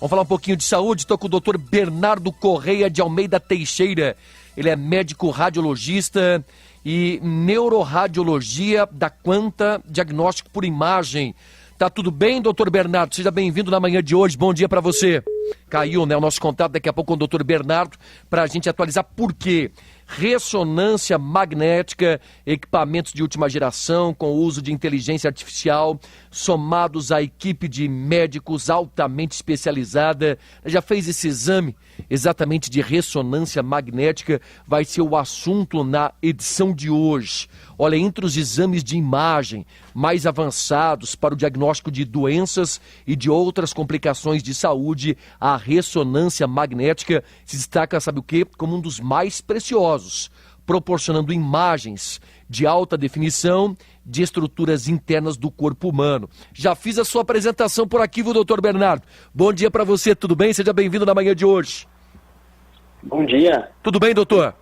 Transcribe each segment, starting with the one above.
Vamos falar um pouquinho de saúde. Estou com o Dr. Bernardo Correia de Almeida Teixeira. Ele é médico radiologista e neuroradiologia da Quanta Diagnóstico por Imagem. Tá tudo bem, doutor Bernardo? Seja bem-vindo na manhã de hoje. Bom dia para você. Caiu, né, o nosso contato daqui a pouco com o doutor Bernardo para a gente atualizar por quê. Ressonância magnética, equipamentos de última geração com o uso de inteligência artificial, somados à equipe de médicos altamente especializada. Já fez esse exame exatamente de ressonância magnética? Vai ser o assunto na edição de hoje. Olha, entre os exames de imagem mais avançados para o diagnóstico de doenças e de outras complicações de saúde, a ressonância magnética se destaca, sabe o quê? Como um dos mais preciosos, proporcionando imagens de alta definição de estruturas internas do corpo humano. Já fiz a sua apresentação por aqui, viu, doutor Bernardo? Bom dia para você, tudo bem? Seja bem-vindo na manhã de hoje. Bom dia. Tudo bem, doutor?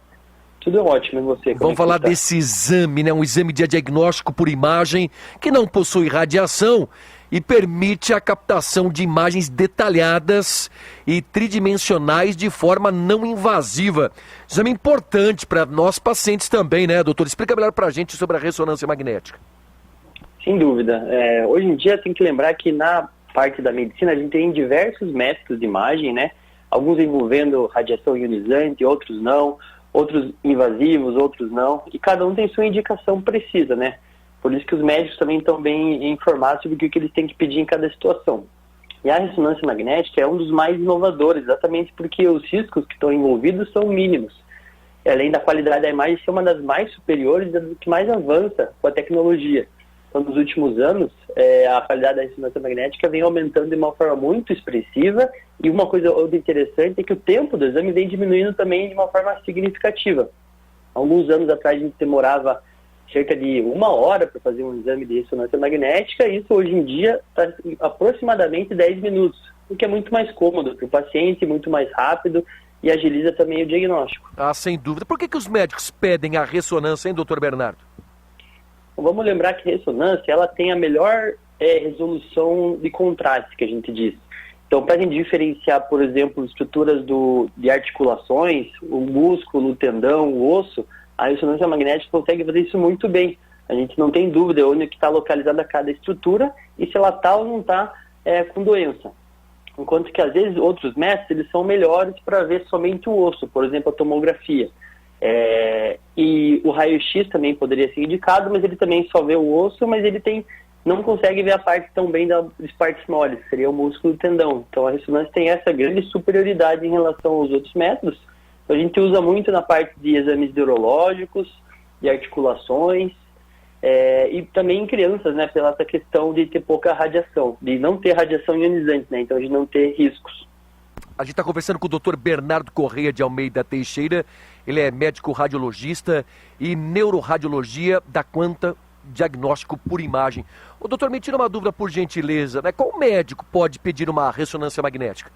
Tudo ótimo, e você? Vamos falar desse exame, né? Um exame de diagnóstico por imagem que não possui radiação e permite a captação de imagens detalhadas e tridimensionais de forma não invasiva. Exame importante para nós pacientes também, né, doutor? Explica melhor para a gente sobre a ressonância magnética. Sem dúvida. Hoje em dia tem que lembrar que na parte da medicina a gente tem diversos métodos de imagem, né? Alguns envolvendo radiação ionizante, outros não, outros invasivos, outros não, e cada um tem sua indicação precisa, né? Por isso que os médicos também estão bem informados sobre o que eles têm que pedir em cada situação. E a ressonância magnética é um dos mais inovadores, exatamente porque os riscos que estão envolvidos são mínimos. Além da qualidade da imagem ser uma das mais superiores e das que mais avança com a tecnologia. Então, nos últimos anos, a qualidade da ressonância magnética vem aumentando de uma forma muito expressiva, e uma coisa outra interessante é que o tempo do exame vem diminuindo também de uma forma significativa. Alguns anos atrás a gente demorava cerca de 1 hora para fazer um exame de ressonância magnética, e isso hoje em dia está aproximadamente 10 minutos, o que é muito mais cômodo para o paciente, muito mais rápido e agiliza também o diagnóstico. Ah, sem dúvida. Por que os médicos pedem a ressonância, hein, doutor Bernardo? Vamos lembrar que a ressonância ela tem a melhor resolução de contraste, que a gente diz. Então, para a gente diferenciar, por exemplo, estruturas de articulações, o músculo, o tendão, o osso, a ressonância magnética consegue fazer isso muito bem. A gente não tem dúvida onde está localizada cada estrutura e se ela está ou não está com doença. Enquanto que, às vezes, outros métodos eles são melhores para ver somente o osso, por exemplo, a tomografia. E o raio-x também poderia ser indicado, mas ele também só vê o osso, mas ele não consegue ver a parte tão bem das partes moles, que seria o músculo e o tendão. Então a ressonância tem essa grande superioridade em relação aos outros métodos. Então, a gente usa muito na parte de exames neurológicos, de articulações, e também em crianças, né, pela essa questão de ter pouca radiação, de não ter radiação ionizante, né, então de não ter riscos. A gente está conversando com o Dr. Bernardo Correia de Almeida Teixeira. Ele é médico radiologista e neuroradiologia da Quanta Diagnóstico por Imagem. Ô, doutor, me tira uma dúvida, por gentileza, né? Qual médico pode pedir uma ressonância magnética?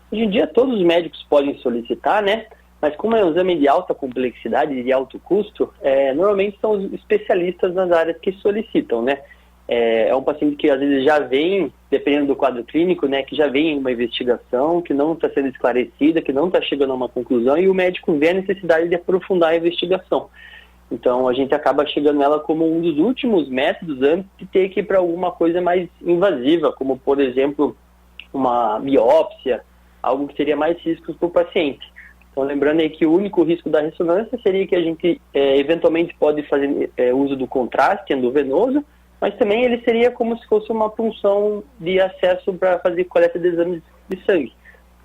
Hoje em dia todos os médicos podem solicitar, né? Mas como é um exame de alta complexidade e de alto custo, normalmente são os especialistas nas áreas que solicitam, né? É um paciente que às vezes já vem, dependendo do quadro clínico, né, que já vem em uma investigação, que não está sendo esclarecida, que não está chegando a uma conclusão, e o médico vê a necessidade de aprofundar a investigação. Então a gente acaba chegando nela como um dos últimos métodos antes de ter que ir para alguma coisa mais invasiva, como por exemplo uma biópsia, algo que teria mais riscos para o paciente. Então lembrando aí que o único risco da ressonância seria que a gente eventualmente pode fazer uso do contraste endovenoso, mas também ele seria como se fosse uma punção de acesso para fazer coleta de exames de sangue.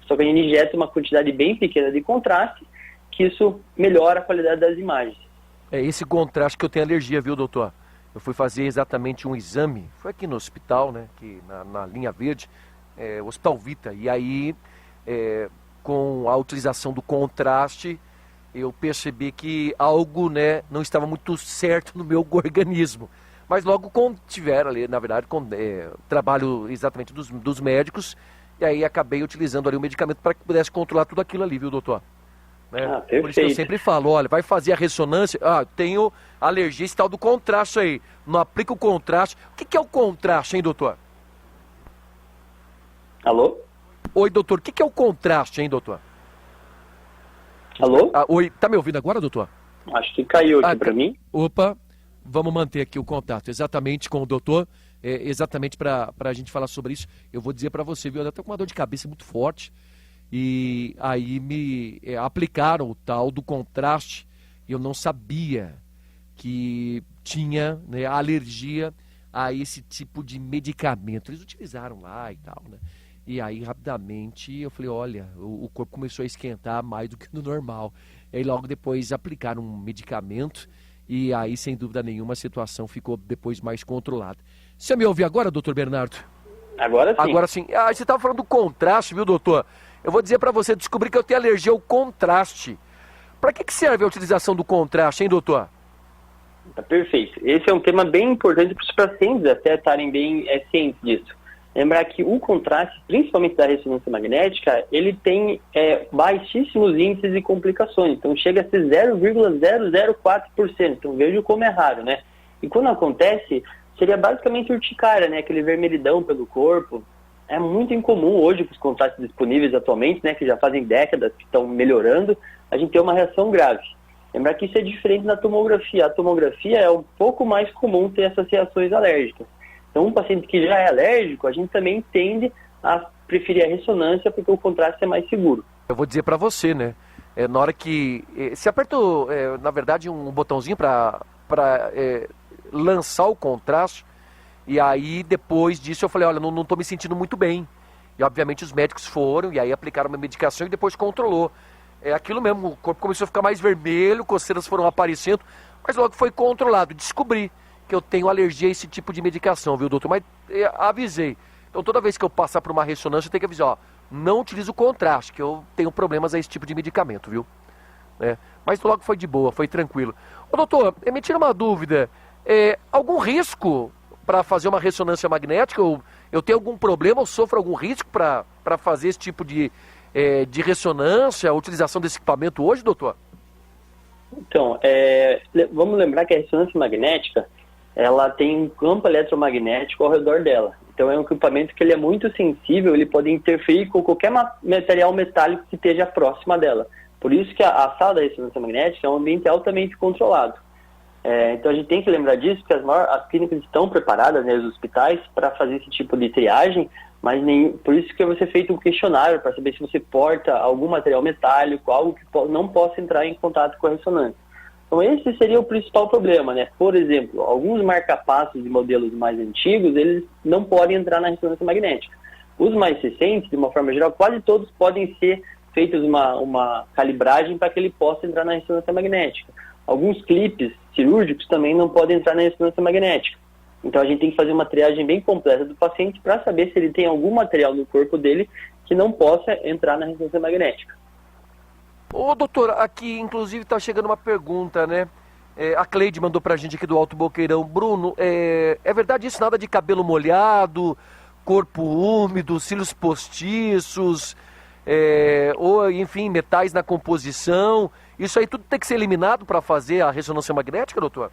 Só que a gente injeta uma quantidade bem pequena de contraste, que isso melhora a qualidade das imagens. É esse contraste que eu tenho alergia, viu, doutor? Eu fui fazer exatamente um exame, foi aqui no hospital, né, que na linha verde, Hospital Vita, e aí, com a utilização do contraste, eu percebi que algo, né, não estava muito certo no meu organismo. Mas logo quando tiver ali, na verdade, trabalho exatamente dos médicos, e aí acabei utilizando ali o medicamento para que pudesse controlar tudo aquilo ali, viu, doutor? Por isso que eu sempre falo, olha, vai fazer a ressonância, tenho alergia, esse tal do contraste aí, não aplica o contraste. O que é o contraste, hein, doutor? Alô? Oi, doutor, o que é o contraste, hein, doutor? Alô? Oi, tá me ouvindo agora, doutor? Acho que caiu aqui para mim. Opa, vamos manter aqui o contato exatamente com o doutor, exatamente para a gente falar sobre isso. Eu vou dizer para você, viu, eu tô com uma dor de cabeça muito forte e aí me aplicaram o tal do contraste e eu não sabia que tinha, né, alergia a esse tipo de medicamento. Eles utilizaram lá e tal, né? E aí, rapidamente, eu falei, olha, o corpo começou a esquentar mais do que no normal. E aí, logo depois, aplicaram um medicamento e aí, sem dúvida nenhuma, a situação ficou depois mais controlada. Você me ouve agora, doutor Bernardo? Agora sim. Agora sim. Ah, você estava falando do contraste, viu, doutor? Eu vou dizer para você, descobri que eu tenho alergia ao contraste. Para que serve a utilização do contraste, hein, doutor? Tá perfeito. Esse é um tema bem importante para os pacientes até estarem bem cientes disso. Lembrar que o contraste, principalmente da ressonância magnética, ele tem baixíssimos índices de complicações. Então chega a ser 0,004%. Então veja como é raro, né? E quando acontece, seria basicamente urticária, né? Aquele vermelhidão pelo corpo. É muito incomum hoje com os contrastes disponíveis atualmente, né? Que já fazem décadas que estão melhorando, a gente tem uma reação grave. Lembrar que isso é diferente da tomografia. A tomografia é um pouco mais comum ter essas reações alérgicas. Então, um paciente que já é alérgico, a gente também tende a preferir a ressonância porque o contraste é mais seguro. Eu vou dizer para você, né? Na hora que... se aperta, na verdade, um botãozinho para lançar o contraste, e aí, depois disso, eu falei, olha, não estou me sentindo muito bem. E, obviamente, os médicos foram, e aí aplicaram uma medicação e depois controlou. É aquilo mesmo, o corpo começou a ficar mais vermelho, coceiras foram aparecendo, mas logo foi controlado. Descobri que eu tenho alergia a esse tipo de medicação, viu, doutor? Mas avisei. Então, toda vez que eu passar por uma ressonância, eu tenho que avisar, ó, não utilize o contraste, que eu tenho problemas a esse tipo de medicamento, viu? Mas logo foi de boa, foi tranquilo. Ô, doutor, me tira uma dúvida. Algum risco para fazer uma ressonância magnética? Eu tenho algum problema, eu sofro algum risco para fazer esse tipo de ressonância, a utilização desse equipamento hoje, doutor? Então, vamos lembrar que a ressonância magnética, ela tem um campo eletromagnético ao redor dela. Então é um equipamento que ele é muito sensível, ele pode interferir com qualquer material metálico que esteja próxima dela. Por isso que a sala da ressonância magnética é um ambiente altamente controlado. Então a gente tem que lembrar disso, porque as clínicas estão preparadas, né, os hospitais, para fazer esse tipo de triagem, mas por isso que vai ser feito um questionário para saber se você porta algum material metálico, algo que não possa entrar em contato com a ressonância. Então esse seria o principal problema, né? Por exemplo, alguns marca-passos de modelos mais antigos, eles não podem entrar na ressonância magnética. Os mais recentes, de uma forma geral, quase todos podem ser feitos uma calibragem para que ele possa entrar na ressonância magnética. Alguns clipes cirúrgicos também não podem entrar na ressonância magnética. Então a gente tem que fazer uma triagem bem completa do paciente para saber se ele tem algum material no corpo dele que não possa entrar na ressonância magnética. Ô, doutor, aqui inclusive está chegando uma pergunta, né? A Cleide mandou pra gente aqui do Alto Boqueirão. Bruno, é verdade isso? Nada de cabelo molhado, corpo úmido, cílios postiços, ou enfim, metais na composição. Isso aí tudo tem que ser eliminado para fazer a ressonância magnética, doutor?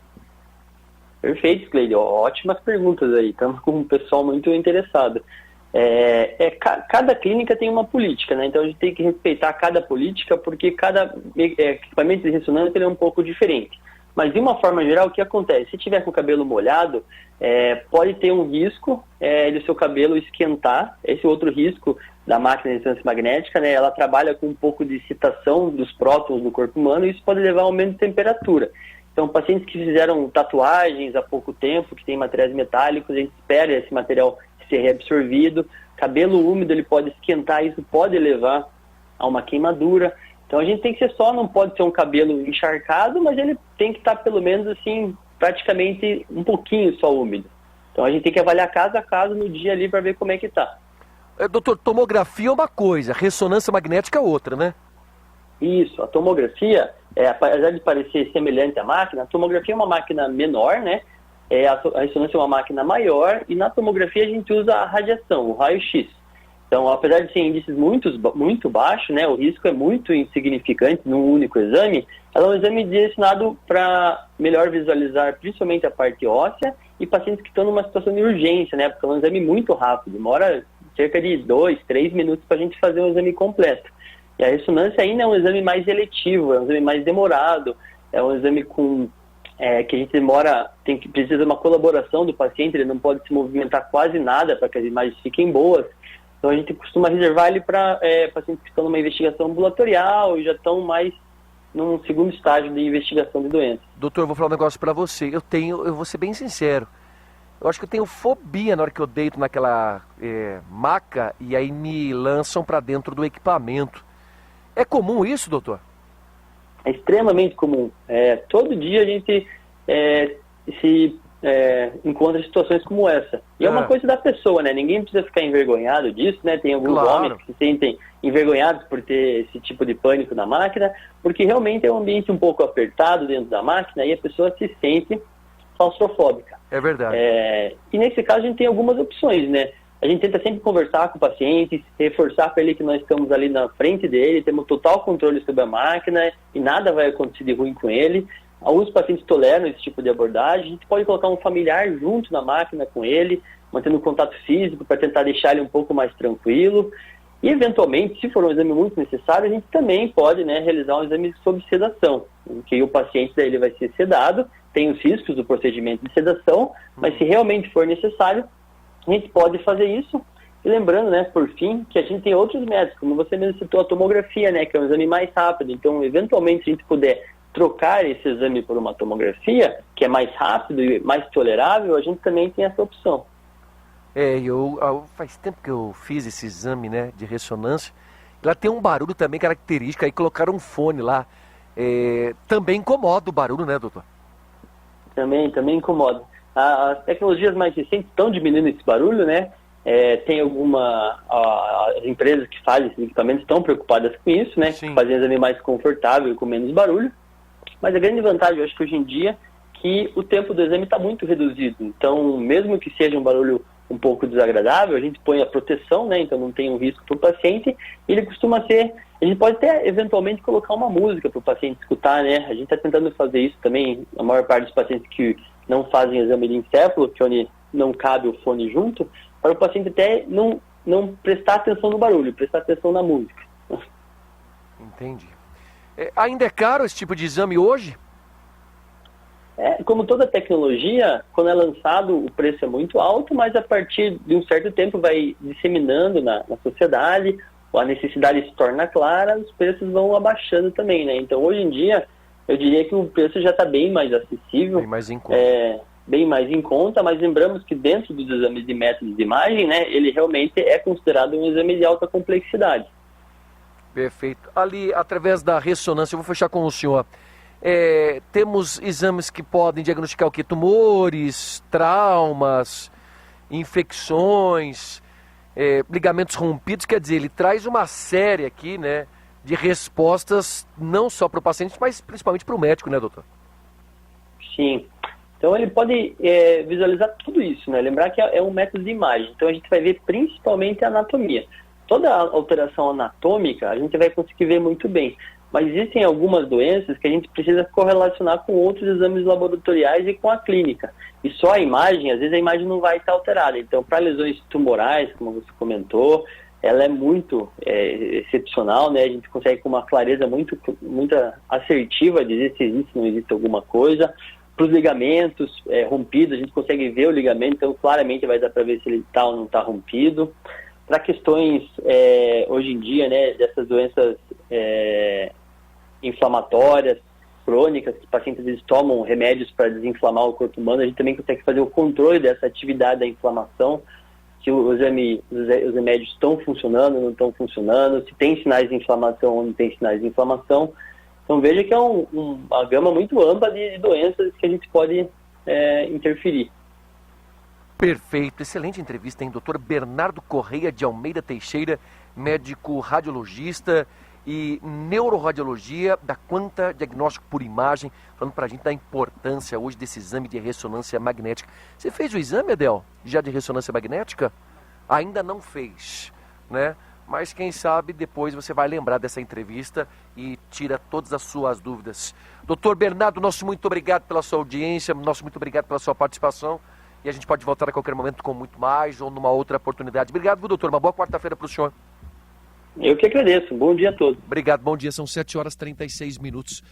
Perfeito, Cleide. Ótimas perguntas aí. Estamos com um pessoal muito interessado. Cada clínica tem uma política, né? Então a gente tem que respeitar cada política, porque cada equipamento de ressonância ele é um pouco diferente. Mas de uma forma geral, o que acontece? Se tiver com o cabelo molhado, pode ter um risco de seu cabelo esquentar. Esse outro risco da máquina de ressonância magnética, né? Ela trabalha com um pouco de excitação dos prótons do corpo humano e isso pode levar a um aumento de temperatura. Então, pacientes que fizeram tatuagens há pouco tempo, que têm materiais metálicos, a gente espera esse material ser reabsorvido. Cabelo úmido, ele pode esquentar, isso pode levar a uma queimadura. Então, a gente tem que não pode ser um cabelo encharcado, mas ele tem que estar pelo menos assim, praticamente um pouquinho só úmido. Então, a gente tem que avaliar caso a caso no dia ali para ver como é que está. Doutor, tomografia é uma coisa, ressonância magnética é outra, né? Isso, a tomografia, apesar de parecer semelhante à máquina, a tomografia é uma máquina menor, né? A ressonância é uma máquina maior e na tomografia a gente usa a radiação, o raio-x. Então, apesar de ser índices muito baixos, né, o risco é muito insignificante num único exame, ela é um exame direcionado para melhor visualizar principalmente a parte óssea e pacientes que estão numa situação de urgência, né? Porque é um exame muito rápido, demora cerca de 2, 3 minutos para a gente fazer um exame completo. E a ressonância ainda é um exame mais seletivo, é um exame mais demorado, é um exame que a gente precisa de uma colaboração do paciente, ele não pode se movimentar quase nada para que as imagens fiquem boas. Então a gente costuma reservar ele para pacientes que estão numa investigação ambulatorial e já estão mais num segundo estágio de investigação de doença. Doutor, eu vou falar um negócio para você. Eu vou ser bem sincero. Eu acho que eu tenho fobia na hora que eu deito naquela maca e aí me lançam para dentro do equipamento. É comum isso, doutor? É extremamente comum. Todo dia a gente encontra situações como essa. E é uma coisa da pessoa, né? Ninguém precisa ficar envergonhado disso, né? Tem alguns homens que se sentem envergonhados por ter esse tipo de pânico na máquina, porque realmente é um ambiente um pouco apertado dentro da máquina e a pessoa se sente claustrofóbica. É verdade. E nesse caso a gente tem algumas opções, né? A gente tenta sempre conversar com o paciente, reforçar para ele que nós estamos ali na frente dele, temos total controle sobre a máquina e nada vai acontecer de ruim com ele. Alguns pacientes toleram esse tipo de abordagem. A gente pode colocar um familiar junto na máquina com ele, mantendo contato físico para tentar deixar ele um pouco mais tranquilo. E, eventualmente, se for um exame muito necessário, a gente também pode, né, realizar um exame sob sedação, em que o paciente daí ele vai ser sedado, tem os riscos do procedimento de sedação, mas se realmente for necessário, a gente pode fazer isso. E lembrando, né, por fim, que a gente tem outros métodos, como você mesmo citou, a tomografia, né, que é um exame mais rápido. Então, eventualmente, se a gente puder trocar esse exame por uma tomografia, que é mais rápido e mais tolerável, a gente também tem essa opção. Faz tempo que eu fiz esse exame, né, de ressonância. Lá tem um barulho também característico, aí colocaram um fone lá. Também incomoda o barulho, né, doutor? Também incomoda. As tecnologias mais recentes estão diminuindo esse barulho, né? Tem as empresas que fazem esses equipamentos estão preocupadas com isso, né? Fazem exame mais confortável e com menos barulho. Mas a grande vantagem, eu acho que hoje em dia, que o tempo do exame está muito reduzido. Então, mesmo que seja um barulho um pouco desagradável, a gente põe a proteção, né? Então não tem um risco para o paciente. Ele costuma ser... A gente pode até, eventualmente, colocar uma música para o paciente escutar, né? A gente está tentando fazer isso também. A maior parte dos pacientes que não fazem exame de encéfalo, que onde não cabe o fone junto, para o paciente até não prestar atenção no barulho, prestar atenção na música. Entendi. Ainda é caro esse tipo de exame hoje? Como toda tecnologia, quando é lançado o preço é muito alto, mas a partir de um certo tempo vai disseminando na sociedade, a necessidade se torna clara, os preços vão abaixando também, né? Então, hoje em dia, eu diria que o preço já está bem mais acessível. Bem mais em conta. Bem mais em conta, mas lembramos que dentro dos exames de métodos de imagem, né, ele realmente é considerado um exame de alta complexidade. Perfeito. Ali, através da ressonância, eu vou fechar com o senhor. Temos exames que podem diagnosticar o quê? Tumores, traumas, infecções, ligamentos rompidos. Quer dizer, ele traz uma série aqui, né, de respostas não só para o paciente, mas principalmente para o médico, né, doutor? Sim. Então ele pode visualizar tudo isso, né? Lembrar que é um método de imagem. Então a gente vai ver principalmente a anatomia. Toda a alteração anatômica a gente vai conseguir ver muito bem. Mas existem algumas doenças que a gente precisa correlacionar com outros exames laboratoriais e com a clínica. E só a imagem, às vezes a imagem não vai estar alterada. Então, para lesões tumorais, como você comentou, ela é muito excepcional, né? A gente consegue com uma clareza muito assertiva dizer se existe ou não existe alguma coisa. Para os ligamentos rompidos, a gente consegue ver o ligamento, então claramente vai dar para ver se ele está ou não está rompido. Para questões, hoje em dia, né, dessas doenças inflamatórias, crônicas, que pacientes às vezes tomam remédios para desinflamar o corpo humano, a gente também consegue fazer o controle dessa atividade da inflamação, se os remédios estão funcionando, não estão funcionando, se tem sinais de inflamação ou não tem sinais de inflamação. Então veja que é uma gama muito ampla de doenças que a gente pode interferir. Perfeito, excelente entrevista, hein? Dr. Bernardo Correia de Almeida Teixeira, médico radiologista e neuroradiologia da Quanta Diagnóstico por Imagem, falando pra gente da importância hoje desse exame de ressonância magnética. Você fez o exame, Adel, já de ressonância magnética? Ainda não fez, né? Mas quem sabe depois você vai lembrar dessa entrevista e tira todas as suas dúvidas. Doutor Bernardo, nosso muito obrigado pela sua audiência, nosso muito obrigado pela sua participação e a gente pode voltar a qualquer momento com muito mais ou numa outra oportunidade. Obrigado, viu, doutor? Uma boa quarta-feira para o senhor. Eu que agradeço. Bom dia a todos. Obrigado, bom dia. São 7h36.